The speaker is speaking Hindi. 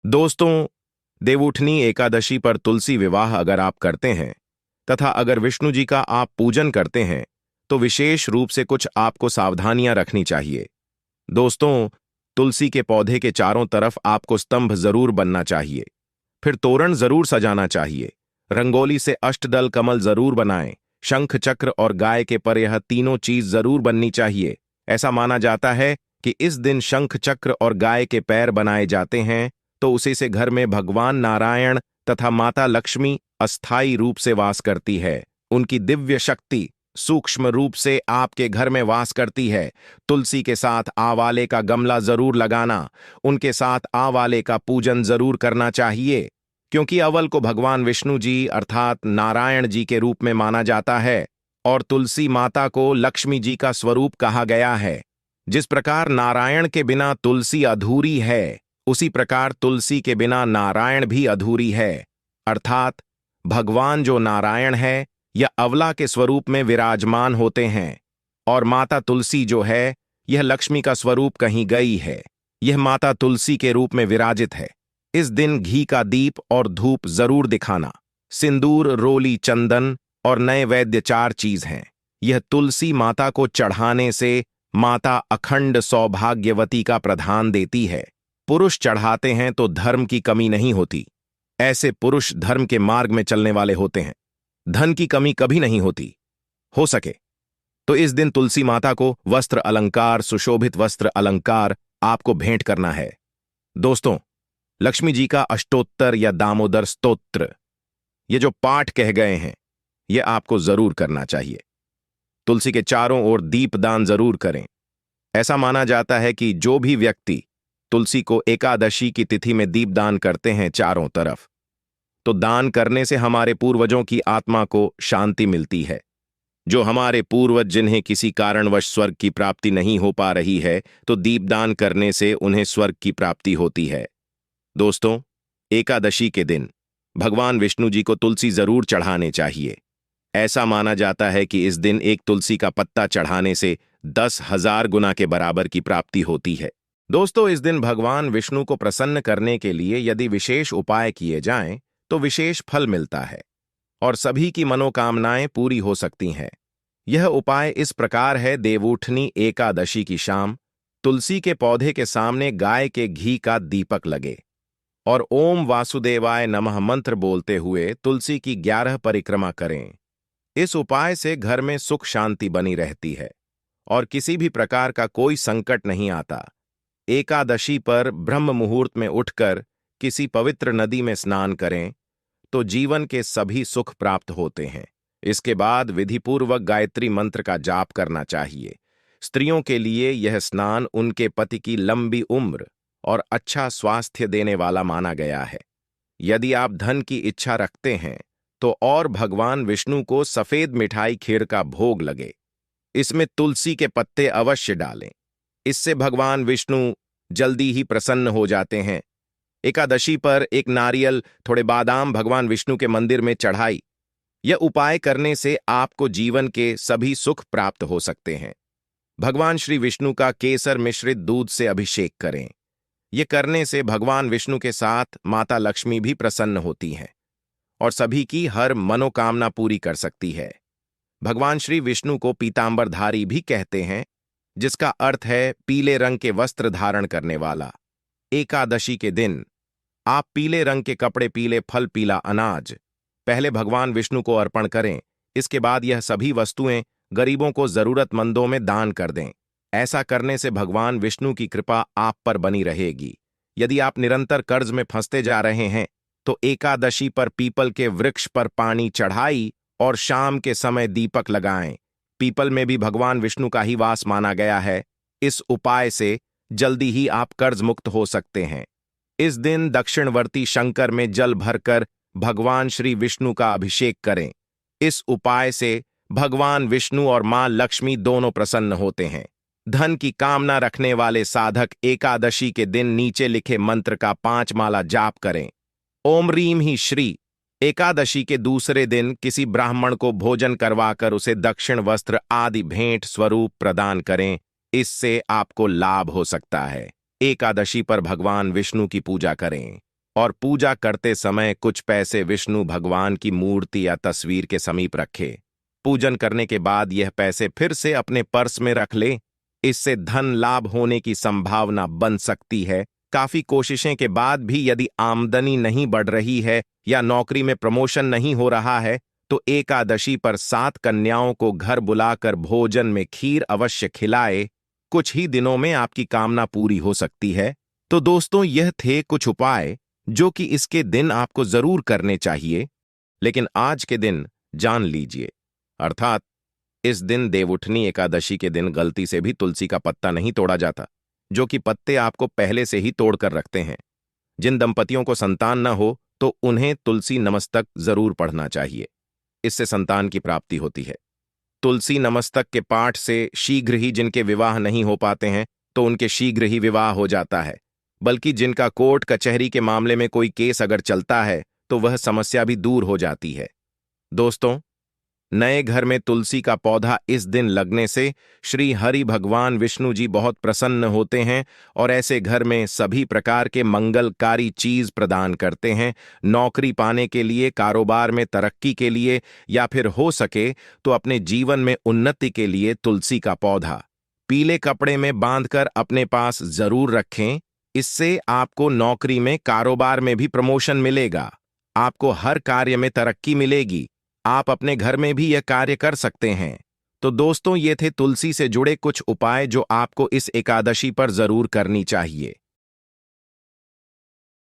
दोस्तों, देवउठनी एकादशी पर तुलसी विवाह अगर आप करते हैं तथा अगर विष्णु जी का आप पूजन करते हैं तो विशेष रूप से कुछ आपको सावधानियां रखनी चाहिए। दोस्तों, तुलसी के पौधे के चारों तरफ आपको स्तंभ जरूर बनना चाहिए। फिर तोरण जरूर सजाना चाहिए। रंगोली से अष्टदल कमल जरूर बनाएं। शंख चक्र और गाय के पर यह तीनों चीज जरूर बननी चाहिए। ऐसा माना जाता है कि इस दिन शंख चक्र और गाय के पैर बनाए जाते हैं तो उसी से घर में भगवान नारायण तथा माता लक्ष्मी अस्थायी रूप से वास करती है। उनकी दिव्य शक्ति सूक्ष्म रूप से आपके घर में वास करती है। तुलसी के साथ आंवले का गमला जरूर लगाना, उनके साथ आंवले का पूजन जरूर करना चाहिए, क्योंकि अवल को भगवान विष्णु जी अर्थात नारायण जी के रूप में माना जाता है और तुलसी माता को लक्ष्मी जी का स्वरूप कहा गया है। जिस प्रकार नारायण के बिना तुलसी अधूरी है, उसी प्रकार तुलसी के बिना नारायण भी अधूरी है। अर्थात भगवान जो नारायण है यह अवला के स्वरूप में विराजमान होते हैं और माता तुलसी जो है यह लक्ष्मी का स्वरूप कहीं गई है। यह माता तुलसी के रूप में विराजित है। इस दिन घी का दीप और धूप जरूर दिखाना। सिंदूर, रोली, चंदन और नए वैद्य चार चीज हैं। यह तुलसी माता को चढ़ाने से माता अखंड सौभाग्यवती का प्रदान देती है। पुरुष चढ़ाते हैं तो धर्म की कमी नहीं होती। ऐसे पुरुष धर्म के मार्ग में चलने वाले होते हैं। धन की कमी कभी नहीं होती। हो सके तो इस दिन तुलसी माता को वस्त्र अलंकार, सुशोभित वस्त्र अलंकार आपको भेंट करना है। दोस्तों, लक्ष्मी जी का अष्टोत्तर या दामोदर स्तोत्र ये जो पाठ कह गए हैं यह आपको जरूर करना चाहिए। तुलसी के चारों ओर दीपदान जरूर करें। ऐसा माना जाता है कि जो भी व्यक्ति तुलसी को एकादशी की तिथि में दीपदान करते हैं चारों तरफ, तो दान करने से हमारे पूर्वजों की आत्मा को शांति मिलती है। जो हमारे पूर्वज जिन्हें किसी कारणवश स्वर्ग की प्राप्ति नहीं हो पा रही है, तो दीपदान करने से उन्हें स्वर्ग की प्राप्ति होती है। दोस्तों, एकादशी के दिन भगवान विष्णु जी को तुलसी जरूर चढ़ाने चाहिए। ऐसा माना जाता है कि इस दिन एक तुलसी का पत्ता चढ़ाने से 10,000 गुना के बराबर की प्राप्ति होती है। दोस्तों, इस दिन भगवान विष्णु को प्रसन्न करने के लिए यदि विशेष उपाय किए जाएं तो विशेष फल मिलता है और सभी की मनोकामनाएं पूरी हो सकती हैं। यह उपाय इस प्रकार है। देवउठनी एकादशी की शाम तुलसी के पौधे के सामने गाय के घी का दीपक लगे और ओम वासुदेवाय नमः मंत्र बोलते हुए तुलसी की 11 परिक्रमा करें। इस उपाय से घर में सुख शांति बनी रहती है और किसी भी प्रकार का कोई संकट नहीं आता। एकादशी पर ब्रह्म मुहूर्त में उठकर किसी पवित्र नदी में स्नान करें तो जीवन के सभी सुख प्राप्त होते हैं। इसके बाद विधिपूर्वक गायत्री मंत्र का जाप करना चाहिए। स्त्रियों के लिए यह स्नान उनके पति की लंबी उम्र और अच्छा स्वास्थ्य देने वाला माना गया है। यदि आप धन की इच्छा रखते हैं तो और भगवान विष्णु को सफेद मिठाई खीर का भोग लगे। इसमें तुलसी के पत्ते अवश्य डालें। इससे भगवान विष्णु जल्दी ही प्रसन्न हो जाते हैं। एकादशी पर एक नारियल, थोड़े बादाम भगवान विष्णु के मंदिर में चढ़ाई। यह उपाय करने से आपको जीवन के सभी सुख प्राप्त हो सकते हैं। भगवान श्री विष्णु का केसर मिश्रित दूध से अभिषेक करें। यह करने से भगवान विष्णु के साथ माता लक्ष्मी भी प्रसन्न होती हैं और सभी की हर मनोकामना पूरी कर सकती है। भगवान श्री विष्णु को पीतांबरधारी भी कहते हैं, जिसका अर्थ है पीले रंग के वस्त्र धारण करने वाला। एकादशी के दिन आप पीले रंग के कपड़े, पीले फल, पीला अनाज पहले भगवान विष्णु को अर्पण करें। इसके बाद यह सभी वस्तुएं गरीबों को जरूरतमंदों में दान कर दें। ऐसा करने से भगवान विष्णु की कृपा आप पर बनी रहेगी। यदि आप निरंतर कर्ज में फंसते जा रहे हैं तो एकादशी पर पीपल के वृक्ष पर पानी चढ़ाई और शाम के समय दीपक लगाएं। पीपल में भी भगवान विष्णु का ही वास माना गया है। इस उपाय से जल्दी ही आप कर्ज मुक्त हो सकते हैं। इस दिन दक्षिणवर्ती शंकर में जल भरकर भगवान श्री विष्णु का अभिषेक करें। इस उपाय से भगवान विष्णु और मां लक्ष्मी दोनों प्रसन्न होते हैं। धन की कामना रखने वाले साधक एकादशी के दिन नीचे लिखे मंत्र का 5 माला जाप करें। ओम रीम ही श्री। एकादशी के दूसरे दिन किसी ब्राह्मण को भोजन करवाकर उसे दक्षिण वस्त्र आदि भेंट स्वरूप प्रदान करें। इससे आपको लाभ हो सकता है। एकादशी पर भगवान विष्णु की पूजा करें। और पूजा करते समय कुछ पैसे विष्णु भगवान की मूर्ति या तस्वीर के समीप रखें। पूजन करने के बाद यह पैसे फिर से अपने पर्स में रख ले। इससे धन लाभ होने की संभावना बन सकती है। काफी कोशिशें के बाद भी यदि आमदनी नहीं बढ़ रही है या नौकरी में प्रमोशन नहीं हो रहा है, तो एकादशी पर 7 कन्याओं को घर बुलाकर भोजन में खीर अवश्य खिलाए। कुछ ही दिनों में आपकी कामना पूरी हो सकती है। तो दोस्तों, यह थे कुछ उपाय जो कि इसके दिन आपको जरूर करने चाहिए। लेकिन आज के दिन जान लीजिए, अर्थात इस दिन देवउठनी एकादशी के दिन गलती से भी तुलसी का पत्ता नहीं तोड़ा जाता, जो कि पत्ते आपको पहले से ही तोड़कर रखते हैं। जिन दंपतियों को संतान न हो तो उन्हें तुलसी नमस्तक जरूर पढ़ना चाहिए। इससे संतान की प्राप्ति होती है। तुलसी नमस्तक के पाठ से शीघ्र ही जिनके विवाह नहीं हो पाते हैं तो उनके शीघ्र ही विवाह हो जाता है। बल्कि जिनका कोर्ट कचहरी के मामले में कोई केस अगर चलता है तो वह समस्या भी दूर हो जाती है। दोस्तों, नए घर में तुलसी का पौधा इस दिन लगने से श्री हरि भगवान विष्णु जी बहुत प्रसन्न होते हैं और ऐसे घर में सभी प्रकार के मंगलकारी चीज प्रदान करते हैं। नौकरी पाने के लिए, कारोबार में तरक्की के लिए या फिर हो सके तो अपने जीवन में उन्नति के लिए तुलसी का पौधा पीले कपड़े में बांधकर अपने पास जरूर रखें। इससे आपको नौकरी में, कारोबार में भी प्रमोशन मिलेगा। आपको हर कार्य में तरक्की मिलेगी। आप अपने घर में भी यह कार्य कर सकते हैं। तो दोस्तों, ये थे तुलसी से जुड़े कुछ उपाय जो आपको इस एकादशी पर जरूर करनी चाहिए।